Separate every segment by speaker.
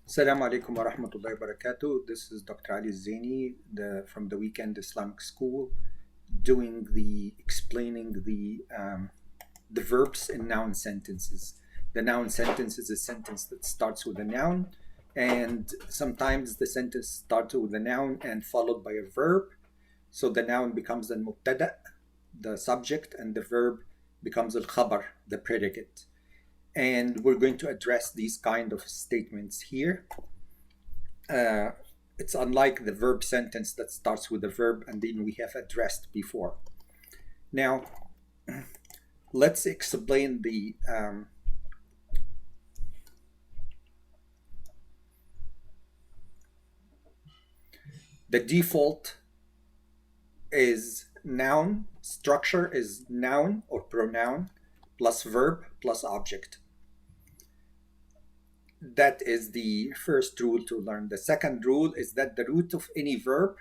Speaker 1: Assalamu alaikum wa rahmatullahi wa barakatuh. This is Dr. Ali Elzeiny from the Weekend Islamic School, explaining the verbs in noun sentences. The noun sentence is a sentence that starts with a noun, and sometimes the sentence starts with a noun and followed by a verb. So the noun becomes al mubtada, the subject, and the verb becomes al khabar, the predicate. And we're going to address these kind of statements here. It's unlike the verb sentence that starts with a verb and then we have addressed before. Now, let's explain the default is noun, structure is noun or pronoun plus verb plus object. That is the first rule to learn. The second rule is that the root of any verb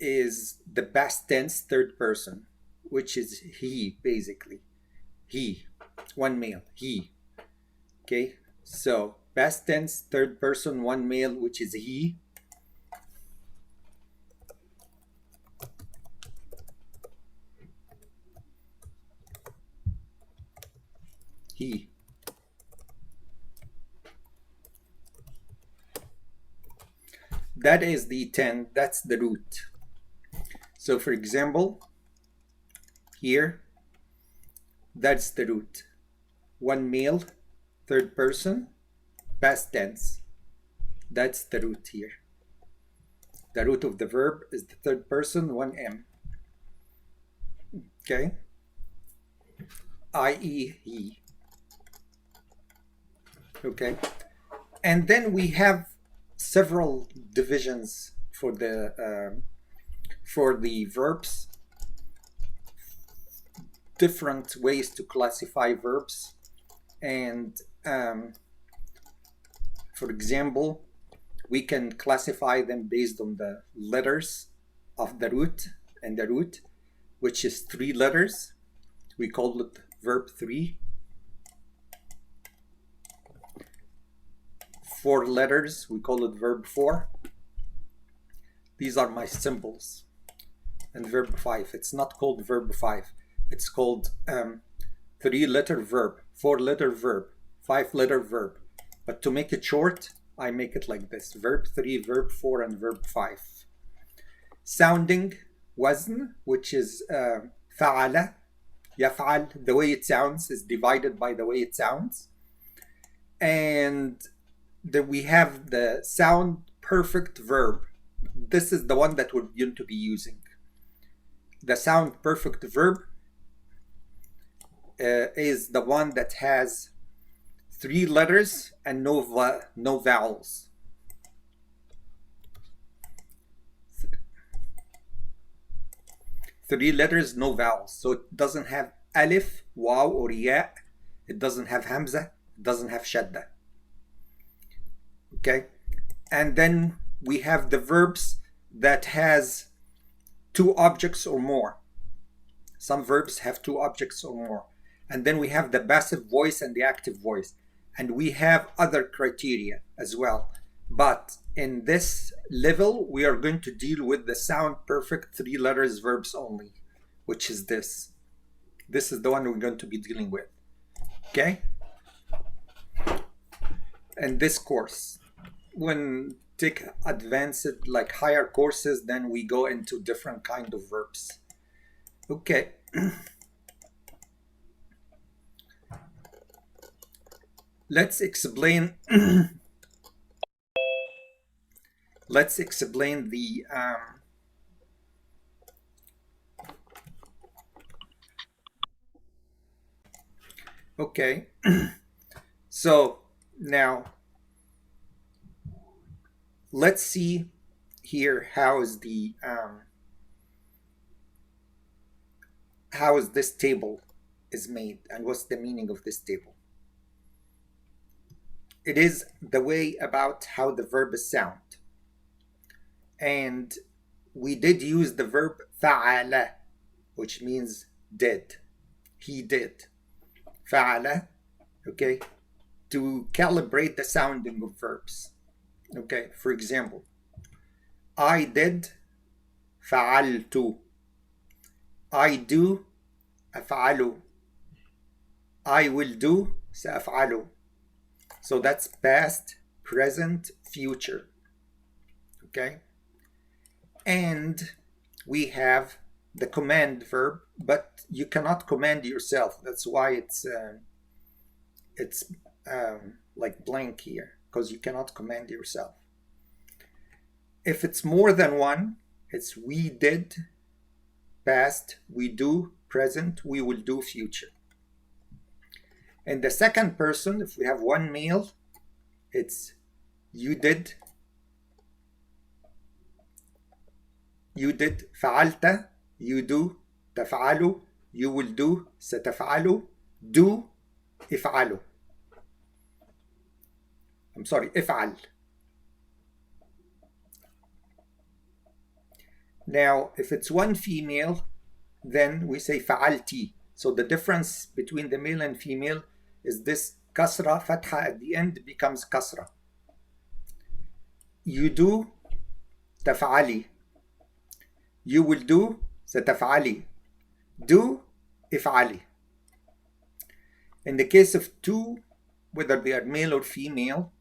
Speaker 1: is the past tense third person, which is he, basically. He, one male, he. Okay, so past tense third person, one male, which is he. He. That's the root. So for example, here, that's the root. One male, third person, past tense. That's the root here. The root of the verb is the third person, one M. Okay? I.e. he. Okay? And then we have several divisions for the verbs, different ways to classify verbs, and for example, we can classify them based on the letters of the root, and the root, which is 3 letters, we call it verb 3. 4 letters, we call it verb 4. These are my symbols. And verb 5, it's not called verb 5. It's called 3-letter verb, 4-letter verb, 5-letter verb. But to make it short, I make it like this: verb 3, verb 4, and verb 5. Sounding, wazn, which is fa'ala, yaf'al, the way it sounds is divided by the way it sounds. And then we have the sound perfect verb. This is the one that we're going to be using. The sound perfect verb is the one that has 3 letters and no vowels. 3 letters, no vowels. So it doesn't have alif, waw, or ya. It doesn't have hamza. It doesn't have shadda. Okay, and then we have the verbs that has 2 objects or more. Some verbs have 2 objects or more. And then we have the passive voice and the active voice. And we have other criteria as well. But in this level, we are going to deal with the sound perfect 3 letters verbs only, which is this. This is the one we're going to be dealing with. Okay? In this course, when take advanced, like higher courses, then we go into different kind of verbs. Okay. Let's explain the okay. So now let's see here how is this table is made and what's the meaning of this table. It is the way about how the verb is sound. And we did use the verb fa'ala, which means did. He did. Fa'ala, okay, to calibrate the sounding of verbs. Okay, for example, I did, فعلت. I do, أفعل. I will do, سأفعل. So that's past, present, future. Okay? And we have the command verb, but you cannot command yourself. That's why it's like blank here, because you cannot command yourself. If it's more than one, it's we did, past, we do, present, we will do, future. In the second person, if we have one male, it's you did, فعلت, you do, تفعل, you will do, ستفعل, do, افعله. I'm sorry, افعل. Now, if it's one female, then we say فعلتي. So the difference between the male and female is this kasra, fatha at the end becomes kasra. You do, تفعلي. You will do, ستفعلي. Do, افعلي. In the case of two, whether they are male or female,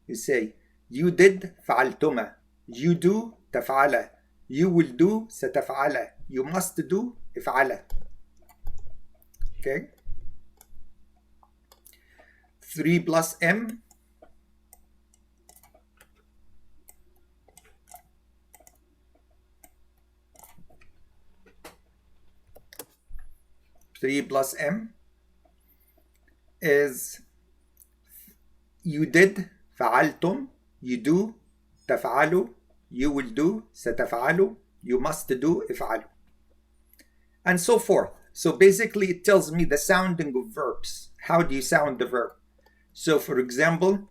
Speaker 1: you say you did, فعلتما. You do, تفعل. You will do, ستفعل. You must do, افعل. Okay? 3 plus M. Three plus M is you did, فعلتم. You do, تفعلوا. You will do, ستفعلوا. You must do, افعلوا. And so forth. So basically it tells me the sounding of verbs. How do you sound the verb? So for example,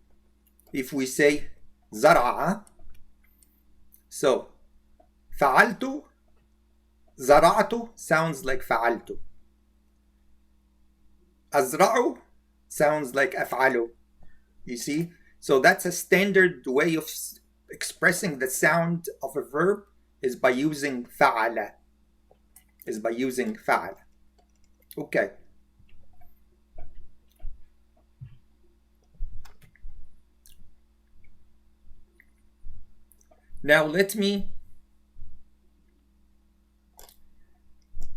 Speaker 1: if we say زرع, so فعلت, زرعت sounds like فعلت. أزرع sounds like أفعل. You see? So that's a standard way of expressing the sound of a verb is by using فعل. Okay. Now let me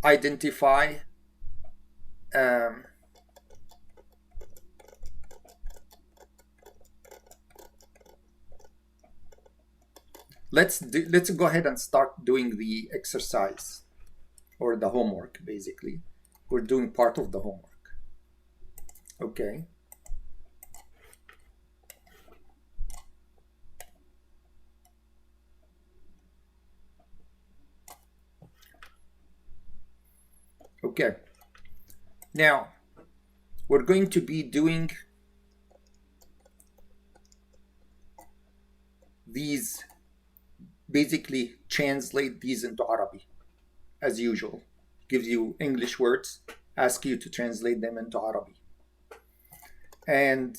Speaker 1: identify let's go ahead and start doing the exercise or the homework. Basically, we're doing part of the homework. Okay. Okay. Now, we're going to be doing these, basically translate these into Arabic as usual. Gives you English words, ask you to translate them into Arabic. And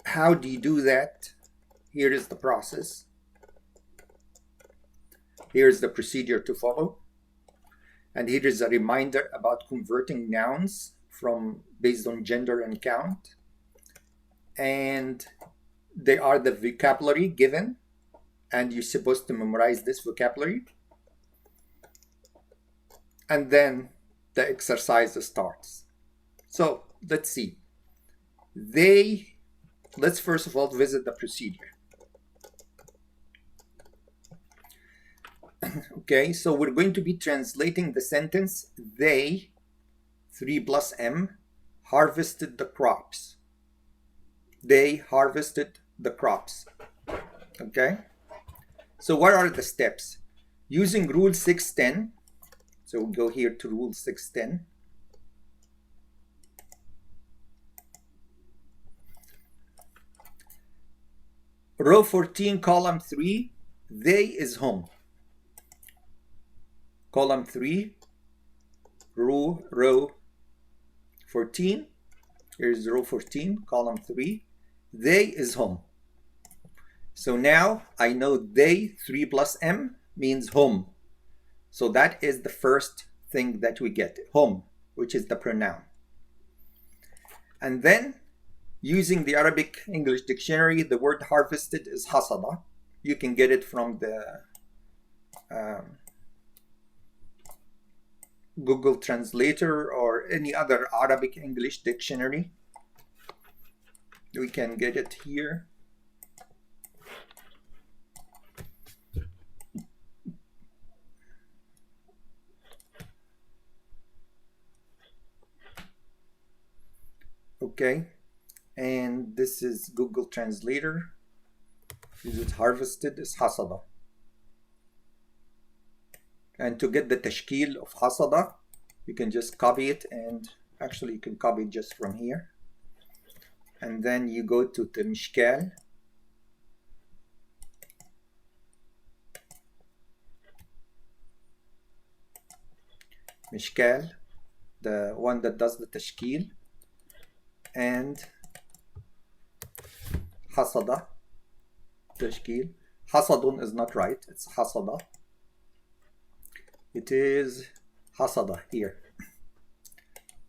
Speaker 1: how do you do that? Here is the process. Here's the procedure to follow. And here is a reminder about converting nouns from based on gender and count. And they are the vocabulary given, and you're supposed to memorize this vocabulary. And then the exercise starts. So let's see. Let's first of all visit the procedure. Okay, so we're going to be translating the sentence, they, 3 plus M, harvested the crops. They harvested the crops. Okay, so what are the steps? Using rule 610, so we'll go here to rule 610. Row 14, column 3, they is home. Column 3, row 14. Here's row 14, column 3. They is home. So now I know they 3 plus M means home. So that is the first thing that we get, home, which is the pronoun. And then using the Arabic English dictionary, the word harvested is hasada. You can get it from the Google Translator or any other Arabic English dictionary. We can get it here. Okay, and this is Google Translator. Is it harvested is hasada. And to get the tashkil of hasada, you can just copy it, and actually you can copy it just from here. And then you go to the mishkal. Mishkal, the one that does the tashkil. And hasada, tashkil. Hasadun is not right, it's hasada. It is hasada here.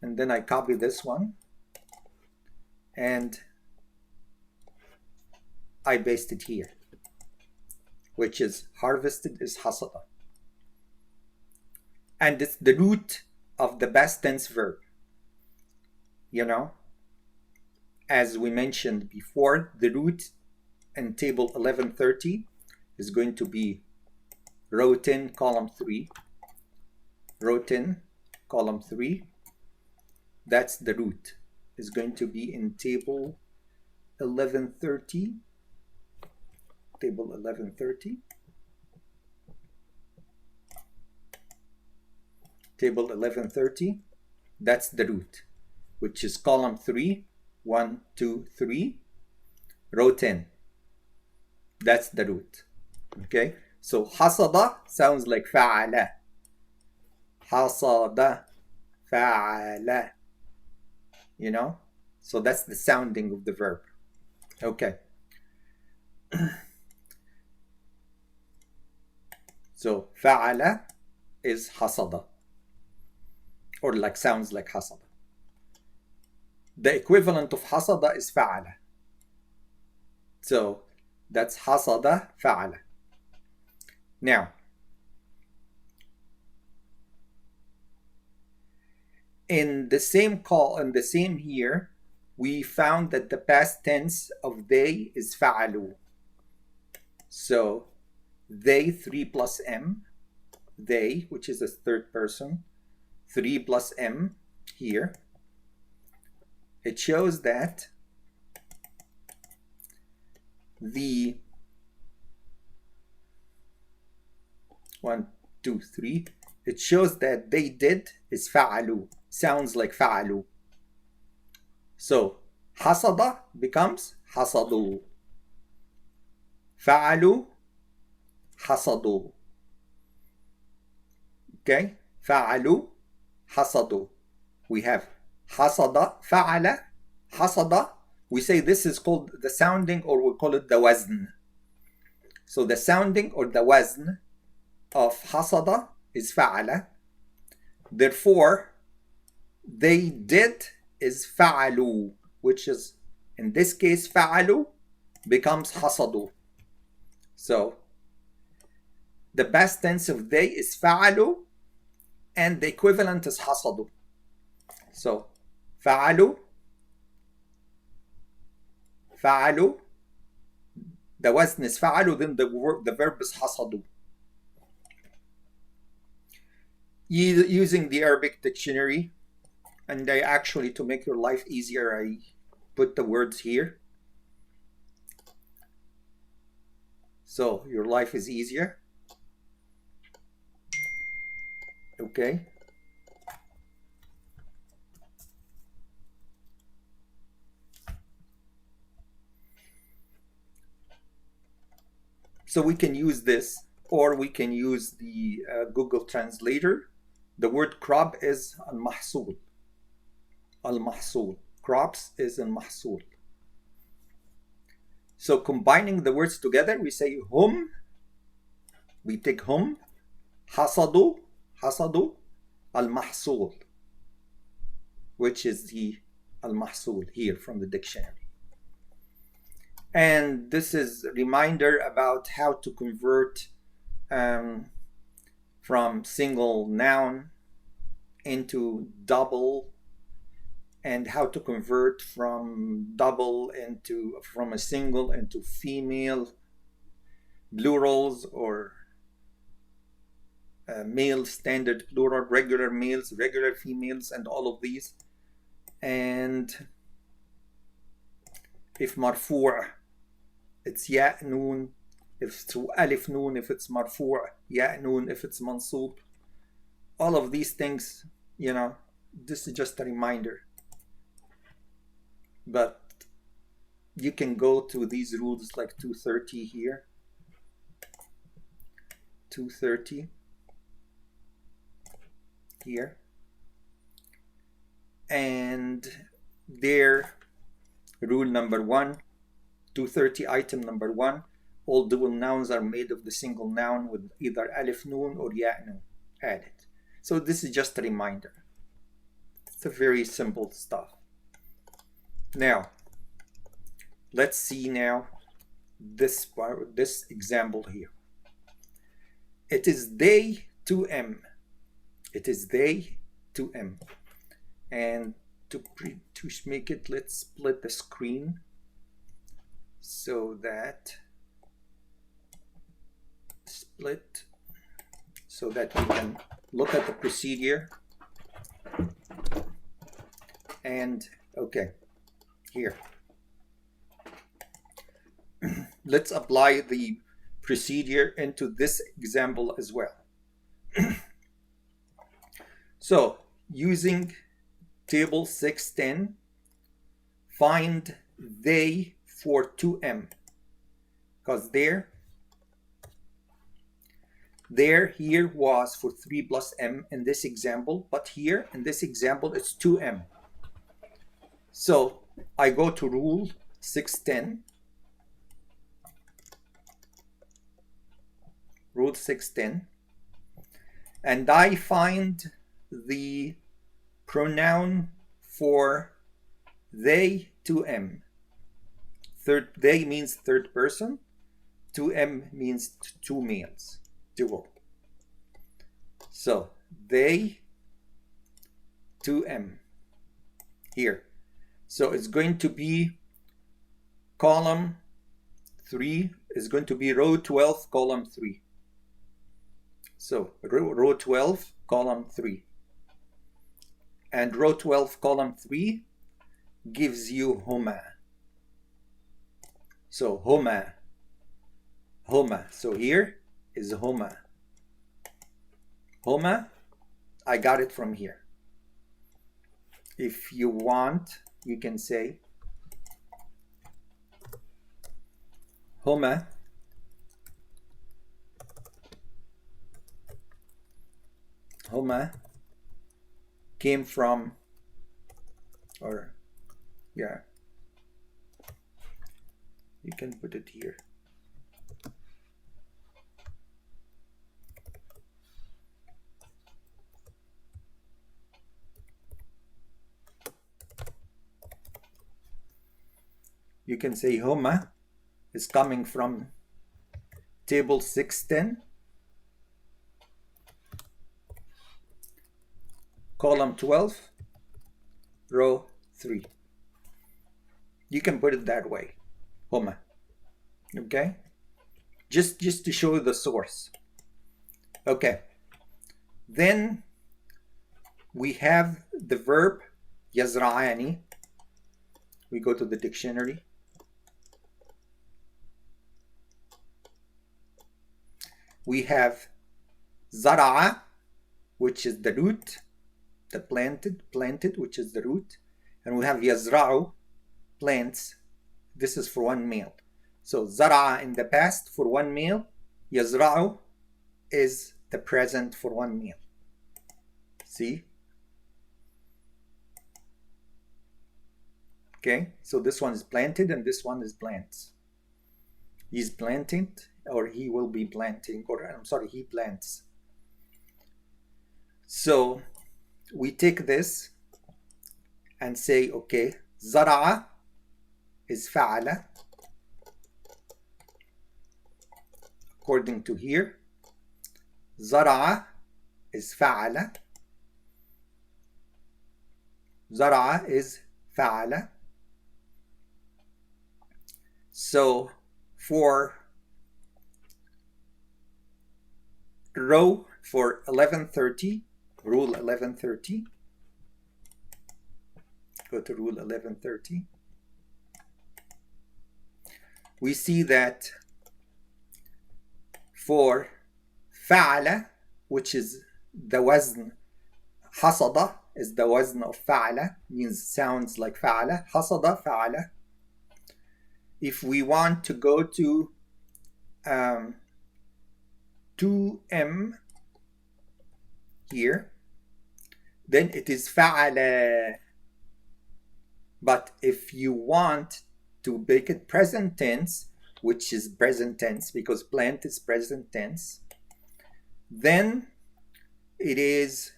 Speaker 1: And then I copy this one and I paste it here, which is harvested is hasada. And it's the root of the past tense verb. You know, as we mentioned before, the root in table 1130 is going to be row 10, column 3. Row 10, column 3. That's the root. Is going to be in table 1130. Table 1130. Table 1130. That's the root, which is column 3. 1, 2, 3. Row 10. That's the root. Okay. So hasada sounds like fa'ala. Hasada, fa'ala. You know? So that's the sounding of the verb. Okay. So fa'ala is hasada. Or like sounds like hasada. The equivalent of hasada is fa'ala. So that's hasada, fa'ala. Now, in the same here, we found that the past tense of they is fa'alu. So they 3 plus M, they, which is a third person, 3 plus M here. It shows that the 1, 2, 3, it shows that they did is fa'alu, sounds like fa'alu. So hasada becomes hasadu. Fa'alu, hasadu. Okay, fa'alu, hasadu. We have hasada, fa'ala, hasada. We say this is called the sounding, or we call it the wazn. So the sounding or the wazn of hasada is fa'ala. Therefore, they did is fa'alu, which is, in this case, fa'alu becomes hasadu. So the past tense of they is fa'alu, and the equivalent is hasadu. So fa'alu, fa'alu, the wazn is fa'alu, then the verb is hasadu. Using the Arabic dictionary, and I actually, to make your life easier, I put the words here. So your life is easier. Okay. So we can use this, or we can use the Google Translator. The word crop is al-mahsul. Al-mahsul. Crops is al-mahsul. So combining the words together, we say hum. We take hum. حصدوا المحصول, which is the المحصول here from the dictionary. And this is a reminder about how to convert from single noun into double, and how to convert from a single into female, plurals, or male standard plural, regular males, regular females, and all of these. And if marfu', it's ya noon. If through alif noon, if it's marfu', ya noon if it's mansub. All of these things, you know, this is just a reminder. But you can go to these rules like 230 here. 230 here. And there, rule number 1, 230 item number 1, all dual nouns are made of the single noun with either alif noon or ya noon added. So this is just a reminder. It's a very simple stuff. Now, let's see now this part, this example here. It is they to M. It is they to M. And to make it, let's split the screen so that we can look at the procedure. And okay, here. Let's apply the procedure into this example as well. So, using table 610, find they for 2M, because there here was for 3 plus M in this example, but here in this example it's 2M. So I go to rule 610, rule 610, and I find the pronoun for they to M. They means third person, to M means two males, dual. So they to M here. So it's going to be column 3 is going to be row 12, column 3. So row 12, column 3. And row 12, column 3 gives you homa. So homa. So here is homa. Homa, I got it from here. If you want, you can say homa came from, or yeah, you can put it here. You can say homa is coming from table 610, column 12, row 3. You can put it that way, homa. Okay? Just to show you the source. Okay. Then we have the verb yazra'ani. We go to the dictionary. We have zara'a, which is the root, the planted, which is the root. And we have yazra'u, plants. This is for one male. So zara'a in the past for one male, yazra'u is the present for one male. See? Okay, so this one is planted and this one is plants. He's planting, or he will be planting, or I'm sorry, he plants. So we take this and say, okay, زرع is فعل. According to here, زرع is فعل. زرع is فعل. So for row for 1130, rule 1130, go to rule 1130, we see that for فعل, which is the وزن, حصد is the وزن of فعل, means sounds like فعل, حصد فعل. If we want to go to 2M here, then it is فعل. But if you want to make it present tense, which is present tense because plant is present tense, then it is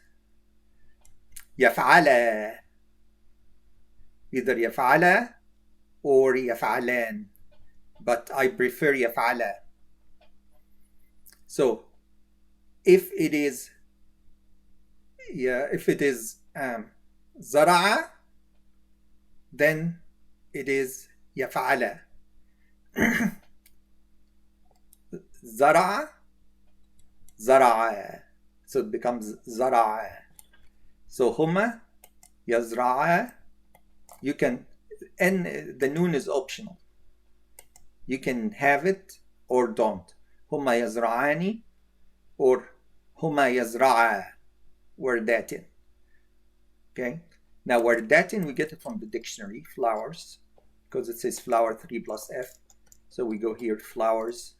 Speaker 1: يفعل, either يفعل or يفعلان, but I prefer يفعل. So if it is زرع, then it is يفعل. زرع, زرع, so it becomes زرع. So هما يزرع, you can, and the noun is optional. You can have it or don't. هما يزرعان or هما يزرعا, وردات. Okay. Now وردات, we get it from the dictionary, flowers, because it says flower 3 plus F. So we go here, flowers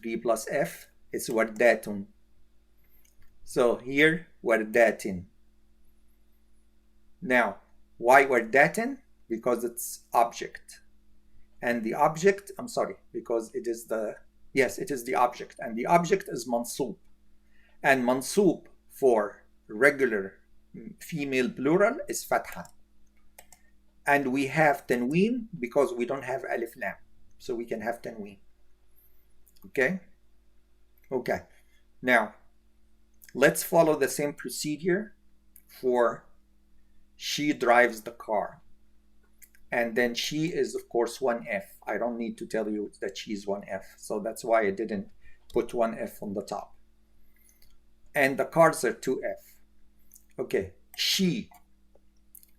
Speaker 1: 3 plus F, it's وردات. So here وردات. Now why وردات? Because it's object, and the object, I'm sorry, because it is the, yes, it is the object, and the object is mansoob, and mansoob for regular female plural is fatha, and we have tanween because we don't have alif lam, so we can have tanween. Okay. Now let's follow the same procedure for she drives the car, and then she is of course 1F. I don't need to tell you that she's 1F, so that's why I didn't put 1F on the top, and the cars are 2F. Okay, she,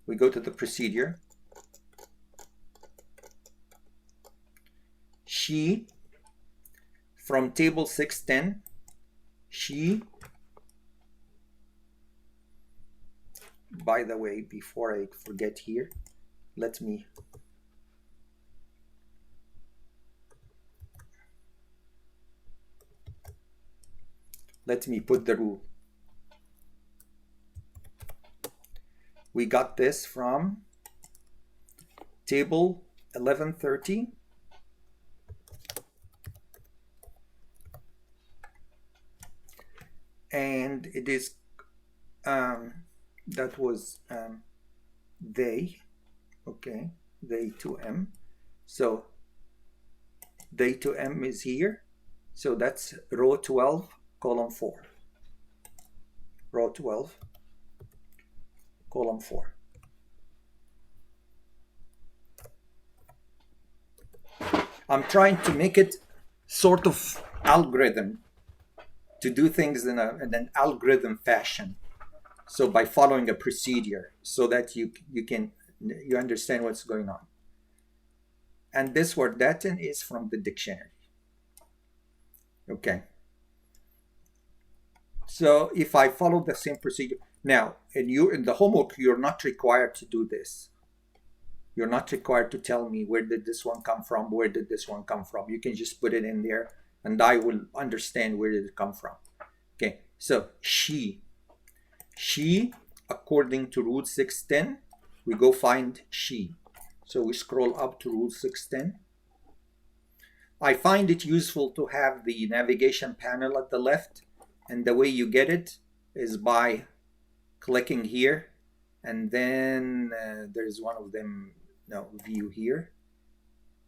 Speaker 1: we go to the procedure. She, from table 610, she, by the way, before I forget here, let me put the rule. We got this from table 1130. And it is, that was they, okay, they to M. So they to M is here. So that's row 12, column 4. Row 12, column 4. I'm trying to make it sort of algorithm, to do things in an algorithm fashion. So by following a procedure, so that you understand what's going on. And this word datin is from the dictionary. Okay. So if I follow the same procedure, now in the homework, you're not required to do this. You're not required to tell me where did this one come from, where did this one come from. You can just put it in there and I will understand where did it come from. Okay, so she, according to rule 610, we go find she. So we scroll up to rule 610. I find it useful to have the navigation panel at the left, and the way you get it is by clicking here, and then there's one of them, no, view here,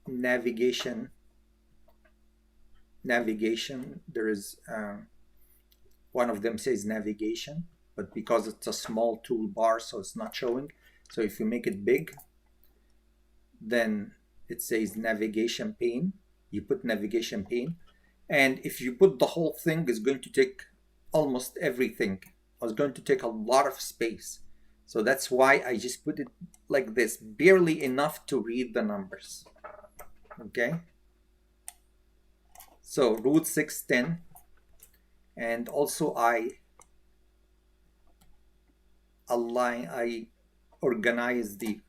Speaker 1: navigation, there is one of them says navigation, but because it's a small toolbar, so it's not showing. So if you make it big, then it says navigation pane. You put navigation pane, and if you put the whole thing, it's going to take almost everything. It's going to take a lot of space. So that's why I just put it like this, barely enough to read the numbers. Okay. So root 610, and also I organize the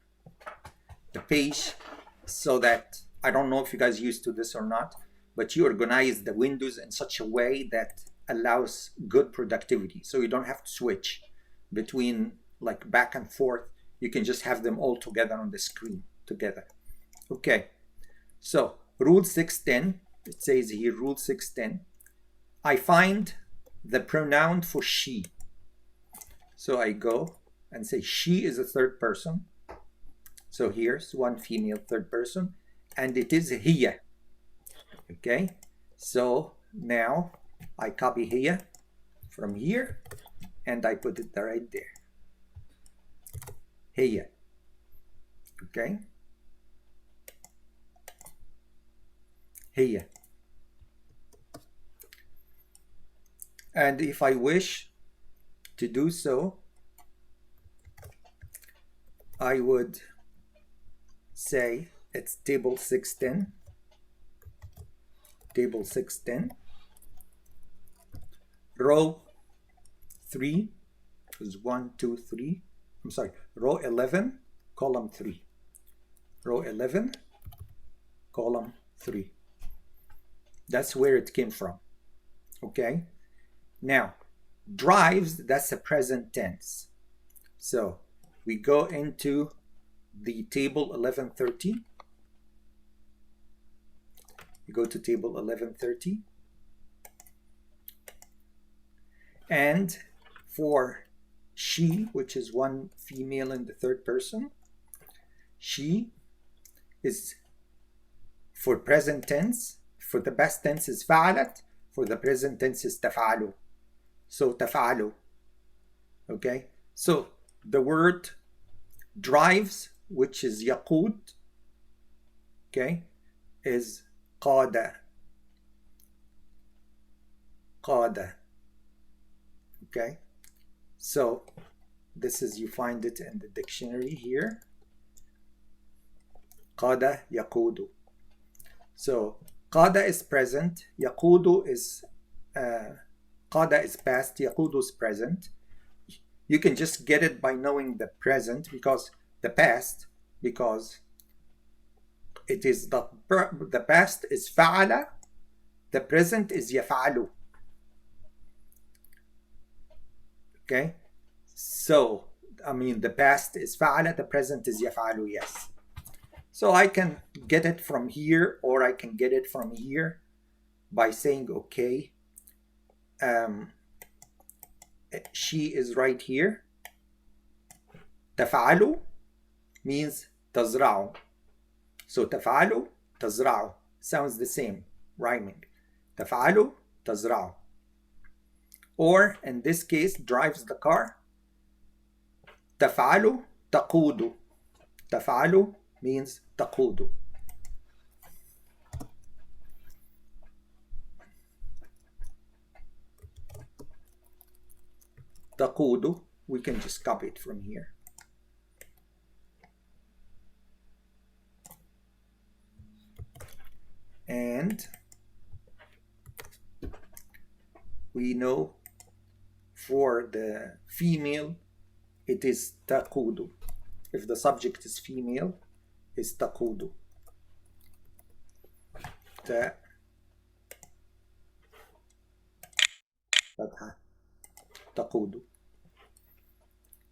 Speaker 1: page so that, I don't know if you guys used to this or not, but you organize the windows in such a way that allows good productivity. So you don't have to switch between like back and forth. You can just have them all together on the screen together. Okay, so rule 610, it says here rule 610, I find the pronoun for she. So I go and say she is a third person. So here's one female third person, and it is hiya. Okay, so now I copy hiya from here and I put it right there. Hiya. Okay, hiya. And if I wish to do so, I would say it's table 610, table 610, row 3 is 1, 2, 3. I'm sorry, row 11, column 3. Row 11, column 3. That's where it came from. Okay. Now, drives, that's the present tense. So we go into the table 1130. You go to table 1130. And for she, which is one female in the third person, she is for present tense. For the past tense is فعلت. For the present tense is تفعل. So تفعل. Okay. So the word drives, which is يقود, okay, is قاد. قاد. Okay. So this is, you find it in the dictionary here. قاد يقود. So قاد is present, يقود is قاد is past, يقود is present. You can just get it by knowing the present, because the past, because it is the past is فعل, the present is يفعل. Okay, so I mean the past is فعل, the present is يفعل. Yes. So I can get it from here, or I can get it from here by saying, okay, she is right here. تفعل means تزرع. So تفعل تزرع sounds the same, rhyming. تفعل تزرع. Or in this case, drives the car. تفعل تقود. تفعل means تقود. تقود, we can just copy it from here. And we know for the female, it is تقود. If the subject is female, it's تقود. تقود.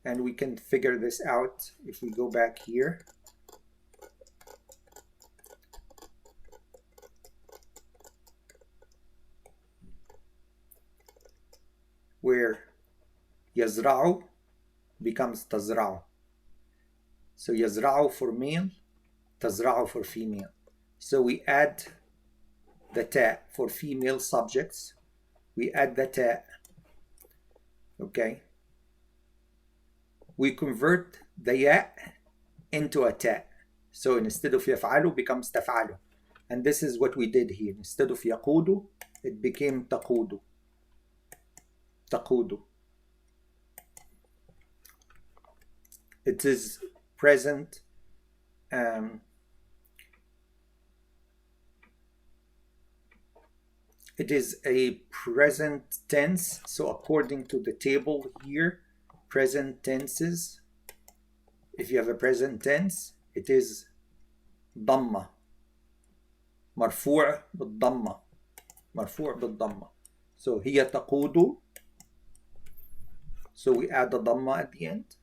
Speaker 1: And we can figure this out if we go back here. where يزرع becomes تزرع. So يزرع for male, تزرع for female. So we add the ta for female subjects. We add the ta. Okay. We convert the ya into a ta. So instead of يفعل becomes تفعل. And this is what we did here. Instead of يقود, it became تقود. تقود. It is present. It is a present tense. So according to the table here, present tenses, if you have a present tense, it is ضمة. مرفوع بالضمة. مرفوع بالضمة. So هي تقود. So we add the ضمة at the end.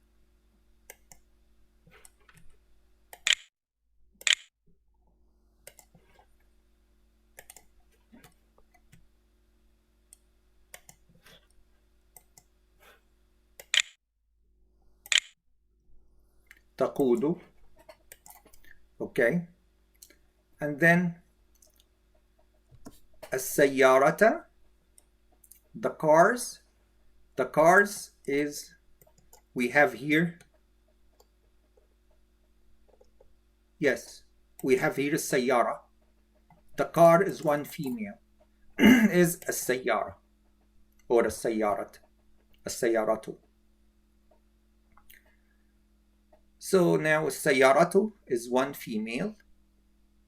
Speaker 1: تقود. Okay. And then السيارة, the cars. The cars is, we have here, yes, we have here السيارة. The car is one female, is السيارة or السيارة. السيارة. So now السيارة is one female.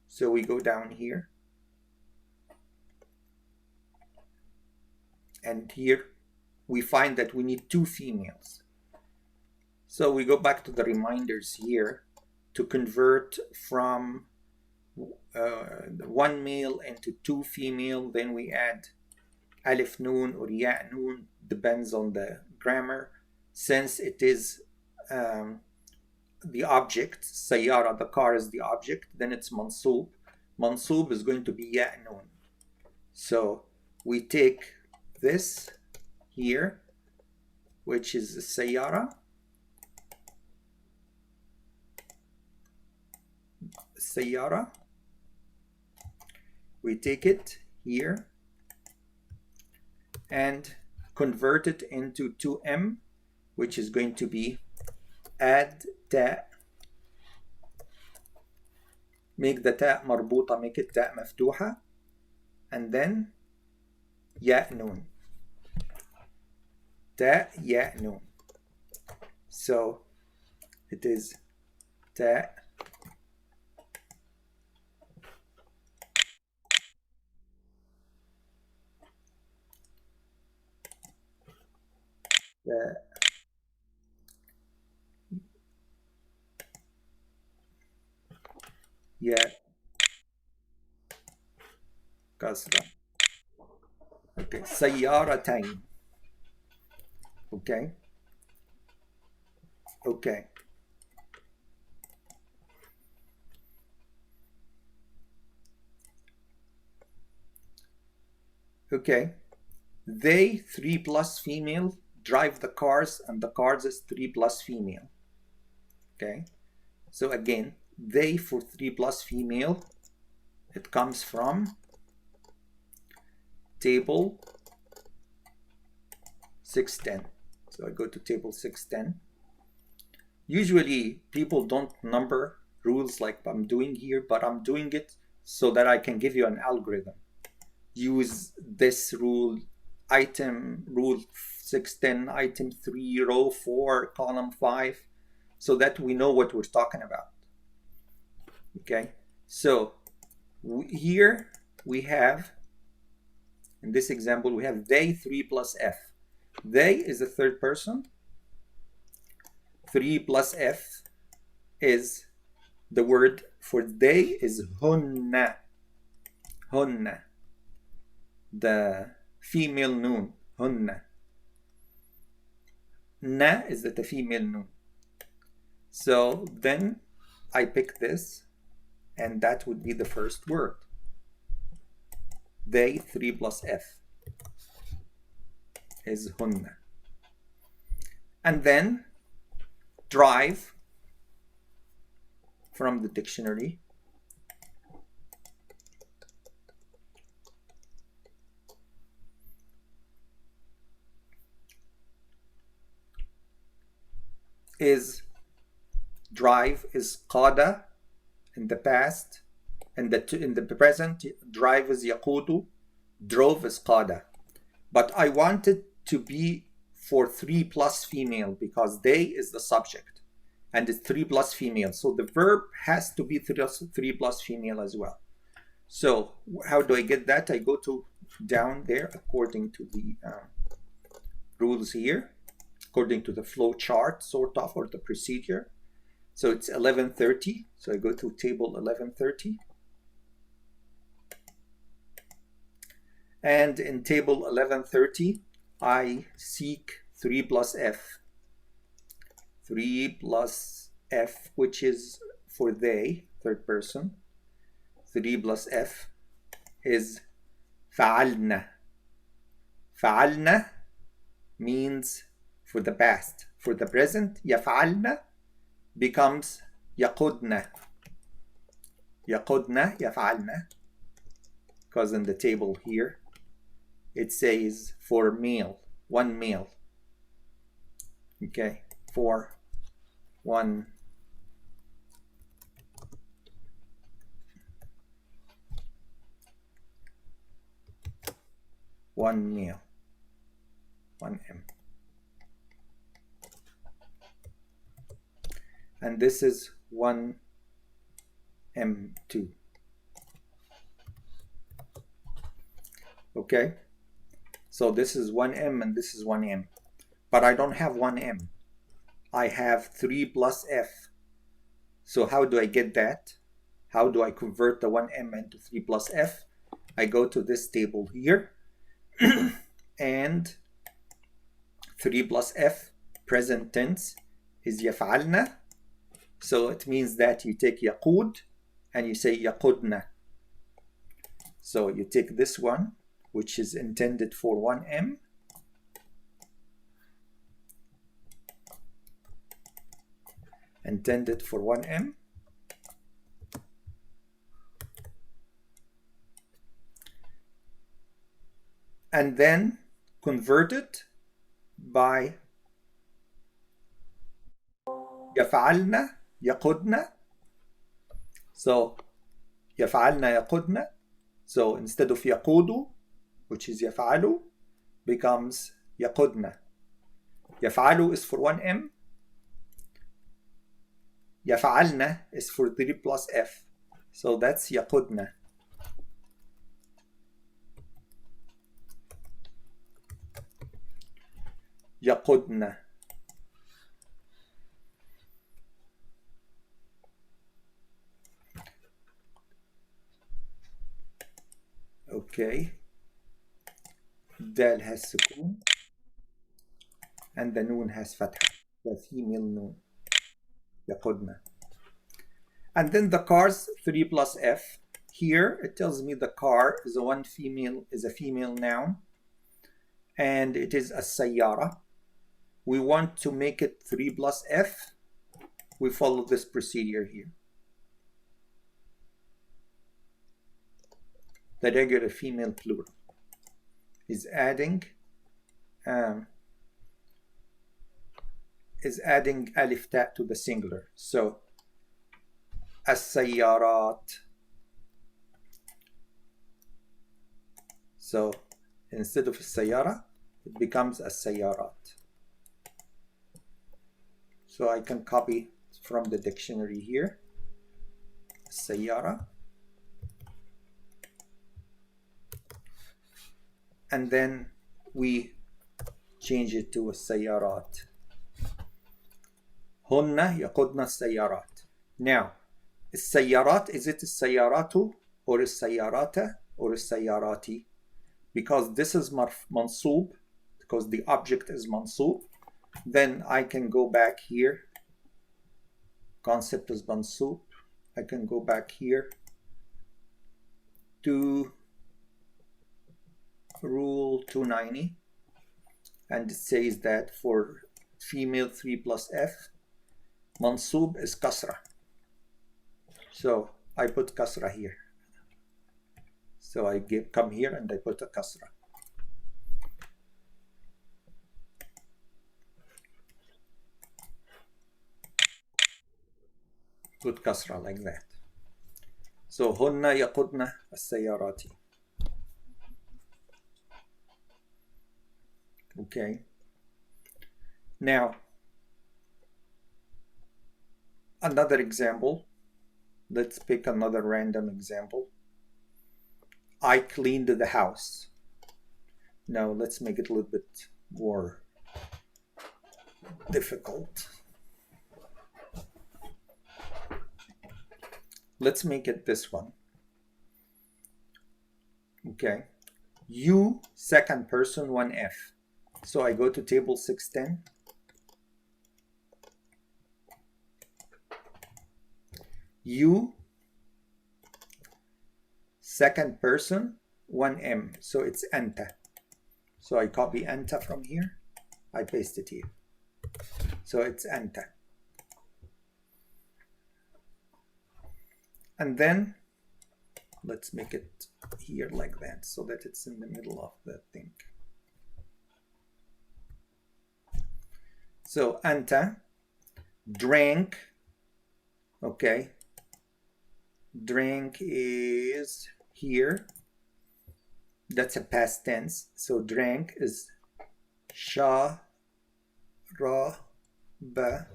Speaker 1: So we go down here. And here we find that we need two females. So we go back to the reminders here to convert from one male into two female. Then we add alif noon or ya noon, depends on the grammar. Since it is the object, sayyara, the car is the object, then it's mansoob. Mansoob is going to be ya noon. So we take this here, which is sayyara. Sayyara. We take it here and convert it into 2m, which is going to be add ta. Make the ta marbuta, make it ta maftuha, and then ya noon. Ta ya noon. So it is ta ya kasra. Okay, sayyaratain. Okay. Okay. Okay. They, 3 plus female, drive the cars, and the cars is 3 plus female. Okay. So again, they for 3 plus female, it comes from table 610. So I go to table 610. Usually people don't number rules like I'm doing here, but I'm doing it so that I can give you an algorithm. Use this rule, item rule 610, item 3, row 4, column 5, so that we know what we're talking about. Okay, so here we have, in this example, we have they 3 plus f. They is the third person. 3 plus f is the word for they is hunna. Hunna. The female noun. Hunna. Na is the female noun. So then I pick this, and that would be the first word. They 3 plus f. is hunna. And then drive from the dictionary. Drive is qada in the past, and in the present drive is yaqudu, drove is qada. But I want it to be for 3 plus female because they is the subject and it's 3 plus female, so the verb has to be 3 plus female as well. So how do I get that? I go to down there according to the rules here, according to the flow chart sort of, or the procedure. So it's 1130, so I go to table 1130, and in table 1130 I seek 3 plus f. 3 plus f, which is for they, third person. 3 plus f is فعلنا. فعلنا means for the past. For the present, يفعلنا becomes يقودنا. يقودنا يفعلنا, because in the table here it says for male, 1 male. Okay, for 1 male, 1m. And this is 1m2. Okay, so this is 1m and this is 1m, but I don't have 1m. I have 3 plus f. So how do I get that? How do I convert the 1m into 3 plus f? I go to this table here and 3 plus f, present tense, is يفعلنا. So it means that you take يقود and you say يقودنا. So you take this one, which is intended for 1m, intended for 1m, and then convert it by يفعلنا يقودنا. So يفعلنا يقودنا. So instead of يقود, which is يفعل, becomes يقودنا. يفعل is for 1m. يفعلنا is for 3 plus f. So that's يقودنا. يقودنا. Okay. Dal has sukun and the noon has fatha, the female noon. يقودنا. And then the cars, 3 plus f. Here it tells me the car is a female noun, and it is a sayyara. We want to make it 3 plus f. We follow this procedure here. The regular female plural is adding alif ta to the singular. So السيارات. So instead of السيارة, it becomes السيارات. So I can copy from the dictionary here. السيارة. And then we change it to السيارات. هن يقودن السيارات. Now, السيارات, is it السيارات or السيارات or السيارات? Because this is mansub, because the object is mansub, then I can go back here. Concept is mansub. I can go back here to rule 290 and it says that for female 3 plus F, mansub is kasra. So I put kasra here. So I come here and I put a kasra. Put kasra like that. So هن يقودن السيارات. Okay. Now, another example. Let's pick another random example. I cleaned the house. Now let's make it a little bit more difficult. Let's make it this one. Okay. You, second person, 1F. So I go to table 610. You, second person, 1M. So it's anta. So I copy anta from here. I paste it here. So it's anta. And then let's make it here like that so that it's in the middle of the thing. So anta, drank, okay. Drank is here. That's a past tense. So drank is sha, ra, ba.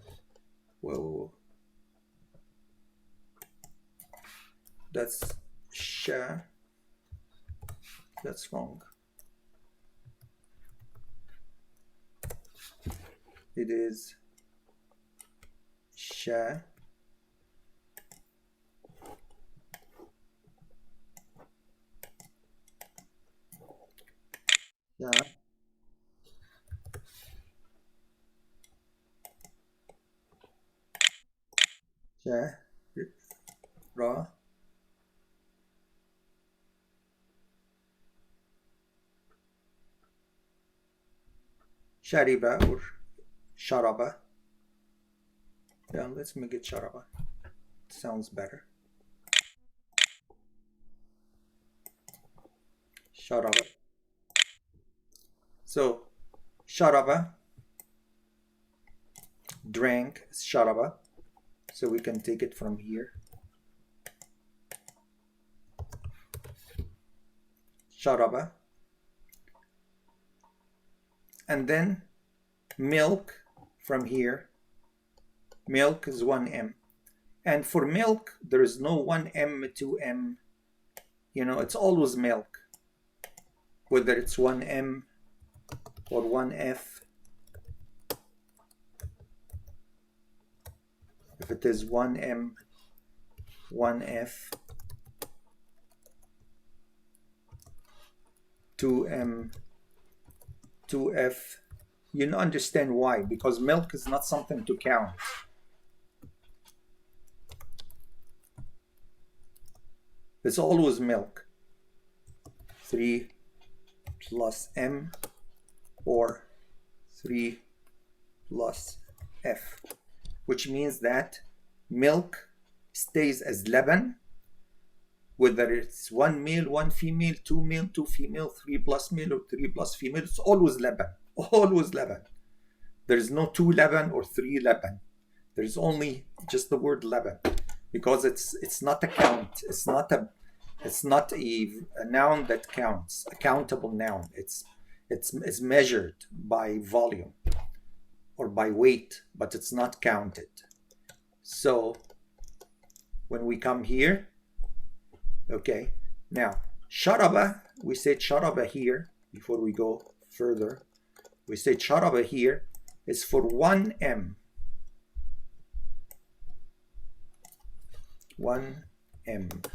Speaker 1: Whoa. That's sha. That's wrong. It is sha. Yeah. Yeah. Ra. Shariba or sharaba. Yeah, let's make it sharaba. It sounds better. Sharaba. So, sharaba, drank, sharaba. So we can take it from here. Sharaba. And then milk from here. Milk is 1M. And for milk, there is no 1M, 2M. You know, it's always milk. Whether it's 1M or 1F. If it is 1M, 1F, 2M, 2F, you understand why? Because milk is not something to count. It's always milk. 3 plus M or 3 plus F, which means that milk stays as laban, whether it's 1 male, 1 female, 2 male, 2 female, 3 plus male or 3 plus female, it's always laban, always laban. There is no 2 laban or 3 laban. There is only just the word laban, because it's not a count. It's not a noun that counts, a countable noun. It's measured by volume or by weight, but it's not counted. So when we come here, okay, now sharaba, we said sharaba here before we go further. We said sharaba here is for 1M. 1M.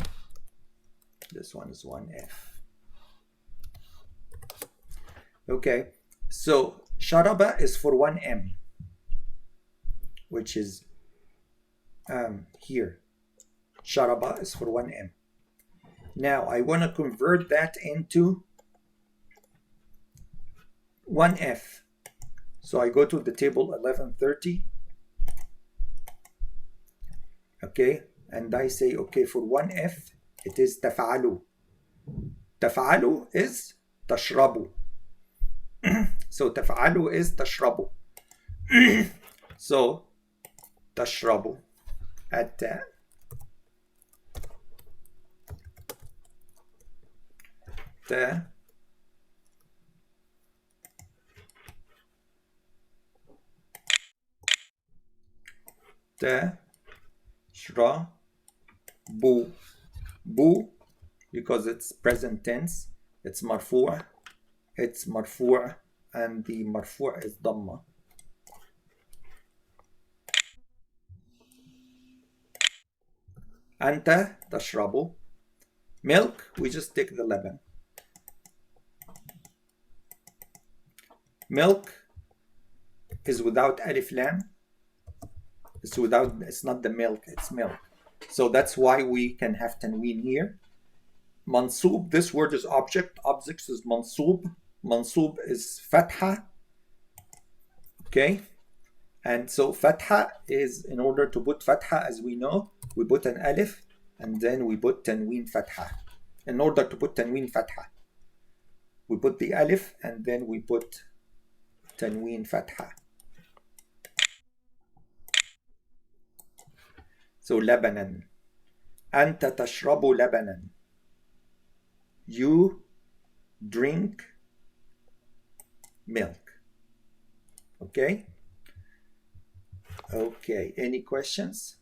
Speaker 1: This one is 1F. Okay, so sharaba is for 1M, which is here. Sharaba is for 1M. Now I want to convert that into 1F. So I go to the table 1130. Okay, and I say, okay, for 1F, it is تفعلوا. تفعلوا is تشربوا. So تفعلوا is تشربوا. So تشربوا. التاء تاء تاء شرا بو. بو because it's present tense, it's مرفوع, and the مرفوع is ضمة. أنت تشرب. Milk, we just take the لبن. Milk is without alif lam. It's not the milk, it's milk. So that's why we can have tanween here. Mansub, this word is object. Object is mansub. Mansub is fatha. Okay? And so fatha is, in order to put fatha, as we know, we put an alif and then we put tanween fatha. In order to put tanween fatha, we put the alif and then we put tanween fatha. So لبنا. أنت تشرب لبنا. You drink milk. Okay? Okay, any questions?